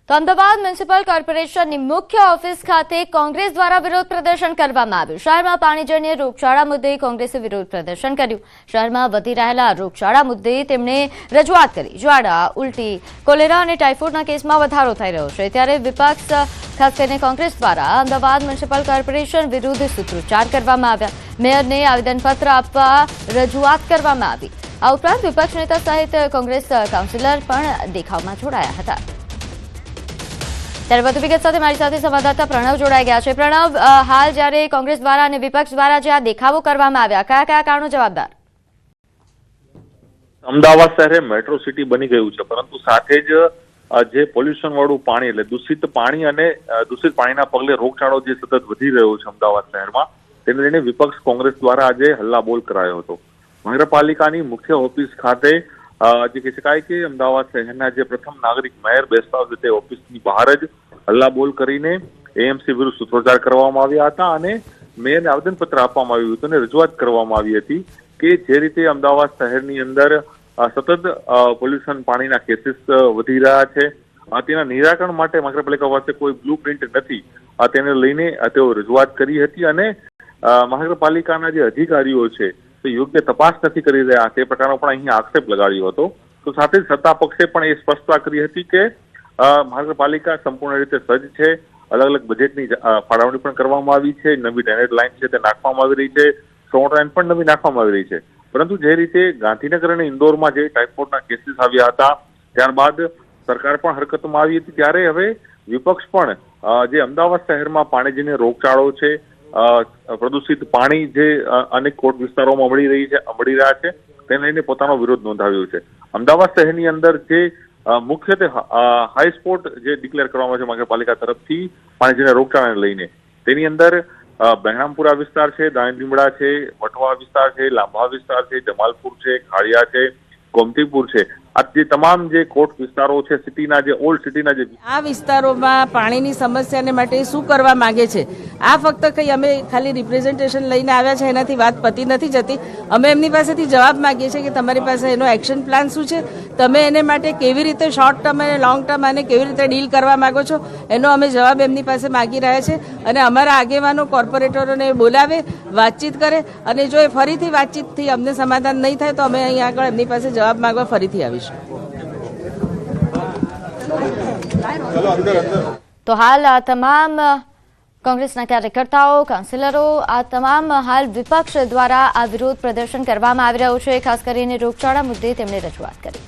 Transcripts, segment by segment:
તો અમદાવાદ મ્યુનિસિપલ કોર્પોરેશનની મુખ્ય ઓફિસ ખાતે કોંગ્રેસ દ્વારા વિરોધ પ્રદર્શન કરવામાં આવ્યું। શહેરમાં પાણીજન્ય રોગચાળા મુદ્દે કોંગ્રેસે વિરોધ પ્રદર્શન કર્યું। શહેરમાં વધી રહેલા રોગચાળા મુદ્દે તેમણે રજૂઆત કરી। જ્વાળા, ઉલટી, કોલેરા અને ટાઇફોઇડના કેસમાં વધારો થઈ રહ્યો છે, ત્યારે વિપક્ષ ખાસ કરીને કોંગ્રેસ દ્વારા અમદાવાદ મ્યુનિસિપલ કોર્પોરેશન વિરુદ્ધ સૂત્રોચ્ચાર કરવામાં આવ્યા। મેયરને આવેદનપત્ર આપવા રજૂઆત કરવામાં આવી। આ ઉપરાંત વિપક્ષ નેતા સહિત કોંગ્રેસ કાઉન્સિલર પણ દેખાવમાં જોડાયા હતા। ત્યારે વધુ વિગત સાથે મારી સાથે સંવાદદાતા પ્રણવ જોડાઈ ગયા છે। પ્રણવ, હાલ જ્યારે કોંગ્રેસ દ્વારા અને વિપક્ષ દ્વારા જે આ દેખાવો કરવામાં આવ્યા, કયા કયા કારણો જવાબદાર? અમદાવાદ શહેર મેટ્રો સિટી બની ગયું છે, પરંતુ સાથે જ જે પોલ્યુશન વાળું પાણી એટલે દૂષિત પાણી અને દૂષિત પાણીના પગલે રોગચાળો જે સતત વધી રહ્યો છે અમદાવાદ શહેરમાં, તેને લઈને વિપક્ષ કોંગ્રેસ દ્વારા આજે હલ્લાબોલ કરાયો હતો। મહાનગરપાલિકાની મુખ્ય ઓફિસ ખાતે જે કહી શકાય કે અમદાવાદ શહેરના જે પ્રથમ નાગરિક મેયર બેસતા હોય તે ઓફિસની બહાર જ હલ્લાબોલ કરીને એએમસી વિરુદ્ધ સૂત્રોચ્ચાર કરવામાં આવ્યા હતા અને મેયરને આવેદનપત્ર આપવામાં આવ્યું હતું અને રજૂઆત કરવામાં આવી હતી કે જે રીતે અમદાવાદ શહેરની અંદર સતત પોલ્યુશન પાણીના કેસીસ વધી રહ્યા છે, તેના નિરાકરણ માટે મહાનગરપાલિકા પાસે કોઈ બ્લુ પ્રિન્ટ નથી, તેને લઈને તેઓ રજૂઆત કરી હતી અને મહાનગરપાલિકાના જે અધિકારીઓ છે તે યોગ્ય તપાસ નથી કરી રહ્યા તે પ્રકારનો પણ અહીં આક્ષેપ લગાડ્યો હતો। તો સાથે જ સત્તા પક્ષે પણ એ સ્પષ્ટતા કરી હતી કે મહાનગરપાલિકા સંપૂર્ણ રીતે સજ્જ છે, અલગ અલગ બજેટની ફાળવણી પણ કરવામાં આવી છે, નવી ડ્રેનેજ લાઇન છે તે નાખવામાં આવી રહી છે, સ્ટોન લાઇન પણ નવી નાખવામાં આવી રહી છે, પરંતુ જે રીતે ગાંધીનગર અને ઇન્દોરમાં જે ટાઇફોઇડના કેસીસ આવ્યા હતા ત્યારબાદ સરકાર પણ હરકતમાં આવી હતી, ત્યારે હવે વિપક્ષ પણ જે અમદાવાદ શહેરમાં પાણીજન્ય રોગચાળો છે, પ્રદૂષિત પાણી જે અનેક કોટ વિસ્તારોમાં મળી રહ્યા છે તેને લઈને પોતાનો વિરોધ નોંધાવ્યો છે। અમદાવાદ શહેરની અંદર જે મુખ્યત્વે હાઈ સ્પોટ જે ડિક્લેર કરવામાં છે મહાનગરપાલિકા તરફથી પાણીજન્ય રોગચાળાને લઈને, તેની અંદર બહેરામપુરા વિસ્તાર છે, દાણીલીમડા છે, વટવા વિસ્તાર છે, લાંભા વિસ્તાર છે, જમાલપુર છે, ખાડિયા છે, ગોમતીપુર છે, આ જે તમામ જે કોટ વિસ્તારો છે સિટીના જે ઓલ્ડ સિટીના જે આ વિસ્તારોમાં પાણીની સમસ્યાને માટે શું કરવા માંગે છે, આ ફક્ત કંઈ અમે ખાલી રિપ્રેઝન્ટેશન લઈને આવ્યા છે એનાથી વાત પતી નથી જતી। અમે એમની પાસેથી જવાબ માંગીએ છીએ કે તમારી પાસે એનો એક્શન પ્લાન શું છે, તમે એને માટે કેવી રીતે શોર્ટ ટર્મ અને લોંગ ટર્મ અને કેવી રીતે ડીલ કરવા માંગો છો, એનો અમે જવાબ એમની પાસે માંગી રહ્યા છે અને અમારા આગેવાનો કોર્પોરેટરોને બોલાવે, વાતચીત કરે અને જો એ ફરીથી વાતચીતથી અમને સમાધાન નહીં થાય તો અમે અહીં આગળ એમની પાસે જવાબ માંગવા ફરીથી આવીશું। તો હાલ આ તમામ કોંગ્રેસના કાર્યકર્તાઓ, કાઉન્સિલરો, આ તમામ હાલ વિપક્ષ દ્વારા આ વિરોધ પ્રદર્શન કરવામાં આવી રહ્યું છે, ખાસ કરીને રોગચાળા મુદ્દે તેમણે રજૂઆત કરી।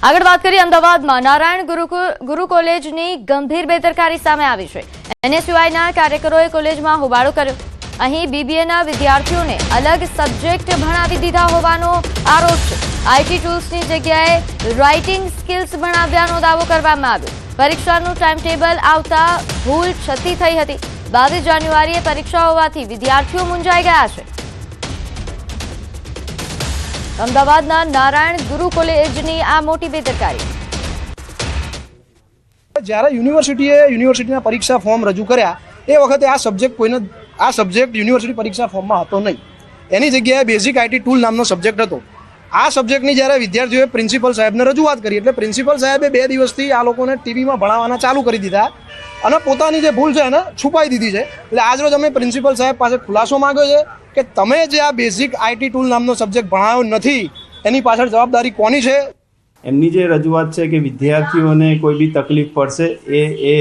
આગળ વાત કરીએ અમદાવાદમાં નારાયણ ગુરુ કોલેજની ગંભીર બેદરકારી સામે આવી છે। એનએસયુઆઈના કાર્યકરોએ કોલેજમાં હોબાળો કર્યો। અહીં બીબીએના વિદ્યાર્થીઓને અલગ સબ્જેક્ટ ભણાવી દીધા હોવાનો આરોપ છે। આઈટી ટૂલ્સની જગ્યાએ રાઇટિંગ સ્કિલ્સ ભણાવ્યાનો દાવો કરવામાં આવ્યો। પરીક્ષાનું ટાઈમ ટેબલ આવતા ભૂલ છતી થઈ હતી। 22 જાન્યુઆરીએ પરીક્ષા હોવાથી વિદ્યાર્થીઓ મૂંઝાઈ ગયા છે। અમદાવાદના નારાયણ ગુરુ કોલેજની આ મોટી બેદરકારી। જ્યારે યુનિવર્સિટીના પરીક્ષા ફોર્મ રજૂ કર્યા એ વખતે આ સબ્જેક્ટ યુનિવર્સિટી પરીક્ષા ફોર્મમાં હતો નહીં, એની જગ્યાએ બેઝિક આઈટી ટૂલ નામનો સબ્જેક્ટ હતો। આ સબ્જેક્ટની જ્યારે વિદ્યાર્થીઓએ પ્રિન્સિપલ સાહેબને રજૂઆત કરી એટલે પ્રિન્સિપલ સાહેબે 2 દિવસથી આ લોકોને ટીવીમાં ભણાવવાના ચાલુ કરી દીધા અને પોતાની જે ભૂલ છે એને છુપાઈ દીધી છે। એટલે આજરોજ અમે પ્રિન્સિપલ સાહેબ પાસે ખુલાસો માંગ્યો છે કે તમે જે આ બેઝિક આઈટી ટૂલ નામનો સબ્જેક્ટ ભણાવ્યો નથી એની પાછળ જવાબદારી કોની છે? એમની જે રજૂઆત છે કે વિદ્યાર્થીઓને કોઈ બી તકલીફ પડશે એ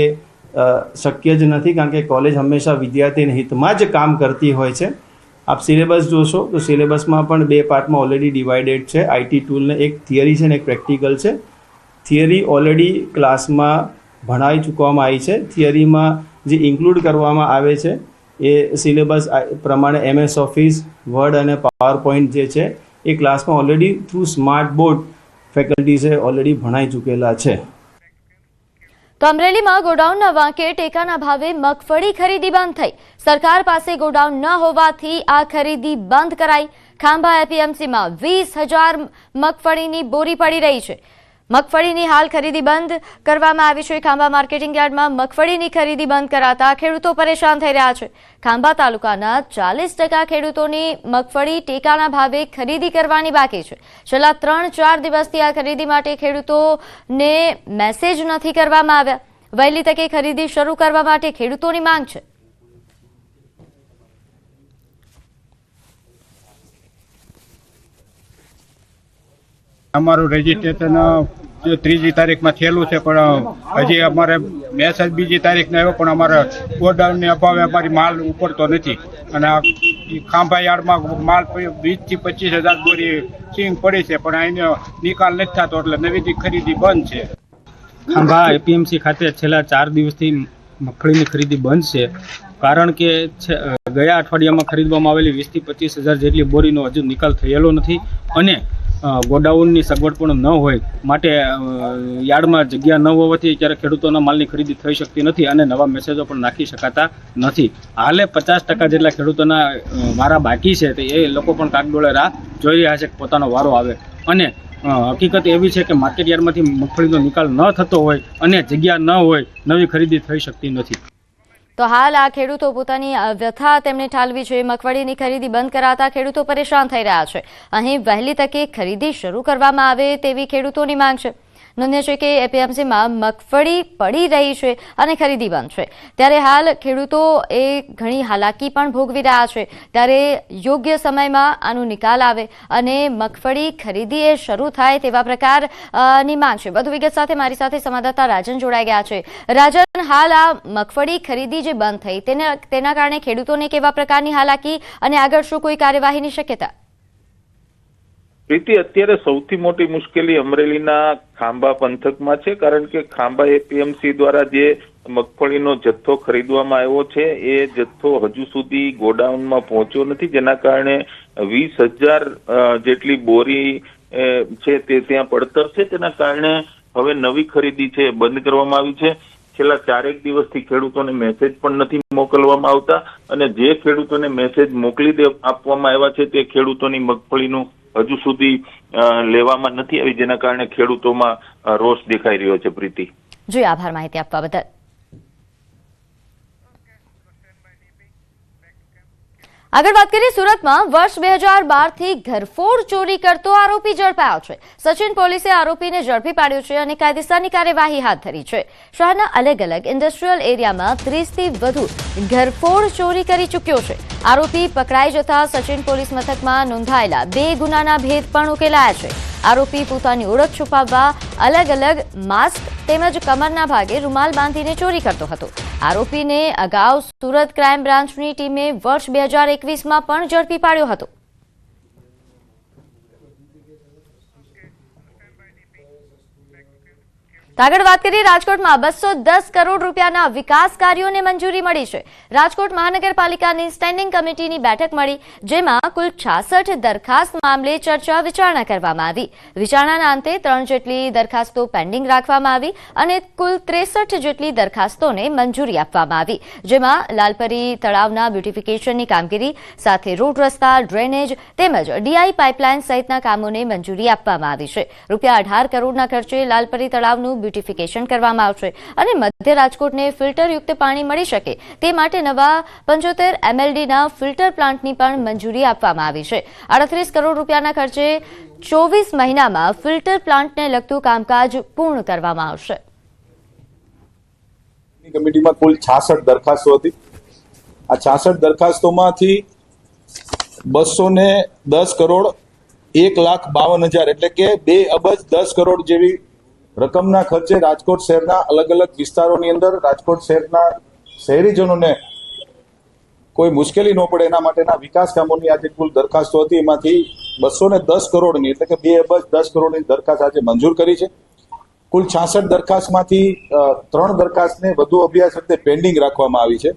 શક્ય જ નથી, કારણ કે કોલેજ હંમેશા વિદ્યાર્થીના હિતમાં જ કામ કરતી હોય છે। આપ સિલેબસ જોશો તો સિલેબસમાં પણ 2 પાર્ટમાં ઓલરેડી ડિવાઇડેડ છે। આઈટી ટૂલને એક થિયરી છે ને એક પ્રેક્ટિકલ છે। થિયરી ઓલરેડી ક્લાસમાં ભણાવી ચૂકવામાં આવી છે। થિયરીમાં જે ઇન્ક્લુડ કરવામાં આવે છે એ સિલેબસ પ્રમાણે MS ઓફિસ, વર્ડ અને પાવર પોઈન્ટ જે છે એ ક્લાસમાં ઓલરેડી થ્રુ સ્માર્ટ બોર્ડ ફેકલ્ટીઝે ઓલરેડી ભણાવી ચૂકેલા છે। તો અમરેલીમાં ગોડાઉનના વાંકે ટેકાના ભાવે મગફળી ખરીદી બંધ થઈ। સરકાર પાસે ગોડાઉન ન હોવાથી આ ખરીદી બંધ કરાઈ। ખાંભા એપીએમસીમાં 20,000 મગફળીની બોરી પડી રહી છે। મગફળીની હાલ ખરીદી બંધ કરવામાં આવી છે। ખાંભા માર્કેટિંગ યાર્ડમાં મગફળીની ખરીદી બંધ કરાતા ખેડૂતો પરેશાન થઈ રહ્યા છે। ખાંભા તાલુકાના 40% ખેડૂતોની મગફળી ટેકાના ભાવે ખરીદી કરવાની બાકી છે। છેલ્લા 3-4 દિવસથી આ ખરીદી માટે ખેડૂતોને મેસેજ નથી કરવામાં આવ્યા। વહેલી તકે ખરીદી શરૂ કરવા માટે ખેડૂતોની માંગ છે। અમારું રજીસ્ટ્રેશન 3જી તારીખમાં થયેલું છે, પણ હજી અમારે મેસેજ 2જી તારીખનો આવ્યો, પણ અમારા ગોડાઉનને અભાવે અમારી માલ ઉપડતો નથી અને આ ખાંભા યાર્ડમાં માલ 20 થી 25,000 બોરી સિંગ પડી છે, પણ અહીંનો નિકાલ નથી થતો, એટલે નવી ખરીદી બંધ છે। ખાંભા એપીએમસી ખાતે છેલ્લા 4 દિવસથી મગફળીની ખરીદી બંધ છે, કારણ કે ગયા અઠવાડિયામાં ખરીદવામાં આવેલી 20 થી 25,000 જેટલી બોરીનો હજુ નિકાલ થયેલો નથી અને ગોડાઉનની સગવડ પણ ન હોય માટે યાર્ડમાં જગ્યા ન હોવાથી ત્યારે ખેડૂતોના માલની ખરીદી થઈ શકતી નથી અને નવા મેસેજો પણ નાખી શકાતા નથી। હાલે 50% જેટલા ખેડૂતોના વારા બાકી છે, તો એ લોકો પણ કાગડોળે રાહ જોઈ રહ્યા છે કે પોતાનો વારો આવે અને હકીકત એવી છે કે માર્કેટ યાર્ડમાંથી મગફળીનો નિકાલ ન થતો હોય અને જગ્યા ન હોય, નવી ખરીદી થઈ શકતી નથી। તો હાલ આ ખેડૂતો પોતાની વ્યથા તેમણે ઠાલવી છે। મગફળીની ખરીદી બંધ કરાતા ખેડૂતો પરેશાન થઈ રહ્યા છે। અહીં વહેલી તકે ખરીદી શરૂ કરવામાં આવે તેવી ખેડૂતોની માંગ છે। નોંધ્ય છે કે એપીએમસીમાં મગફળી પડી રહી છે અને ખરીદી બંધ છે, ત્યારે હાલ ખેડૂતો એ ઘણી હાલાકી પણ ભોગવી રહ્યા છે। ત્યારે યોગ્ય સમયમાં આનો નિકાલ આવે અને મગફળી ખરીદી એ શરૂ થાય તેવા પ્રકારની માંગ છે। વધુ વિગત સાથે મારી સાથે સંવાદદાતા રાજન જોડાઈ ગયા છે। રાજન, હાલ આ મગફળી ખરીદી જે બંધ થઈ તેના કારણે ખેડૂતોને કેવા પ્રકારની હાલાકી અને આગળ શું કોઈ કાર્યવાહીની શક્યતા? પ્રીતિ, અત્યારે સૌથી મોટી મુશ્કેલી અમરેલીના ખાંભા પંથકમાં છે, કારણ કે ખાંભા એપીએમસી દ્વારા જે મગફળીનો જથ્થો ખરીદવામાં આવ્યો છે એ જથ્થો હજુ સુધી ગોડાઉનમાં પહોંચ્યો નથી, જેના કારણે 20,000 જેટલી બોરી છે તે ત્યાં પડતર છે। તેના કારણે હવે નવી ખરીદી છે બંધ કરવામાં આવી છે। છેલ્લા 4 દિવસથી ખેડૂતોને મેસેજ પણ નથી મોકલવામાં આવતા અને જે ખેડૂતોને મેસેજ મોકલી આપવામાં આવ્યા છે તે ખેડૂતોની મગફળીનું હજુ સુધી લેવામાં નથી આવી, જેના કારણે ખેડૂતોમાં રોષ દેખાઈ રહ્યો છે। પ્રીતિ જી, આભાર માહિતી આપવા બદલ। આગળ વાત કરીએ સુરતમાં વર્ષ 2012 થી ઘરફોડ ચોરી કરતો આરોપી ઝડપાયો છે। સચિન પોલીસે આરોપીને ઝડપી પાડ્યો છે અને કાયદેસરની કાર્યવાહી હાથ ધરી છે। શહેરના અલગ અલગ ઇન્ડસ્ટ્રીયલ એરિયામાં 30 થી વધુ ઘરફોડ ચોરી કરી ચૂક્યો છે। આરોપી પકડાઈ જતા સચિન પોલીસ મથકમાં નોંધાયેલા 2 ગુનાના ભેદ પણ ઉકેલાયા છે। આરોપી પોતાની ઓળખ છુપાવવા અલગ અલગ માસ્ક તેમજ કમરના ભાગે રૂમાલ બાંધીને ચોરી કરતો હતો। આરોપીને અગાઉ સુરત ક્રાઇમ બ્રાન્ચની ટીમે વર્ષ 2021માં પણ ઝડપી પાડ્યો હતો। આગળ વાત કરીએ રાજકોટમાં 210 કરોડ રૂપિયાના વિકાસ કાર્યોને મંજૂરી મળી છે। રાજકોટ મહાનગરપાલિકાની સ્ટેન્ડિંગ કમિટીની બેઠક મળી, જેમાં કુલ 66 દરખાસ્ત મામલે ચર્ચા વિચારણા કરવામાં આવી। વિચારણાના અંતે 3 જેટલી દરખાસ્તો પેન્ડિંગ રાખવામાં આવી અને કુલ 63 જેટલી દરખાસ્તોને મંજૂરી આપવામાં આવી, જેમાં લાલપરી તળાવના બ્યુટિફિકેશનની કામગીરી સાથે રોડ, રસ્તા, ડ્રેનેજ તેમજ ડીઆઈ પાઇપલાઇન સહિતના કામોને મંજૂરી આપવામાં આવી છે। રૂપિયા 18 કરોડના ખર્ચે લાલપરી તળાવનું બ્યુટિફિકેશન કરવામાં આવશે અને મધ્ય રાજકોટને ફિલ્ટરયુક્ત પાણી મળી શકે તે માટે નવા 75 MLDના ફિલ્ટર પ્લાન્ટની પણ મંજૂરી આપવામાં આવી છે। 38 કરોડ રૂપિયાના ખર્ચે 24 મહિનામાં ફિલ્ટર પ્લાન્ટને લગતું કામકાજ પૂર્ણ કરવામાં આવશે। કમિટીમાં કુલ 66 દરખાસ્તો હતી। આ 66 દરખાસ્તોમાંથી 210 કરોડ 1,52,000 એટલે કે 2 અબજ 10 કરોડ જેવી રકમના ખર્ચે રાજકોટ શહેરના અલગ અલગ વિસ્તારોની અંદર રાજકોટ શહેરના શહેરીજનોને કોઈ મુશ્કેલી ન પડે એના માટેના વિકાસ કામોની આજે કુલ દરખાસ્તો હતી, એમાંથી 210 કરોડની એટલે કે 2 અબજ 10 કરોડની દરખાસ્ત આજે મંજૂર કરી છે। કુલ 66 દરખાસ્તમાંથી 3 દરખાસ્તને વધુ અભ્યાસ અર્થે પેન્ડિંગ રાખવામાં આવી છે।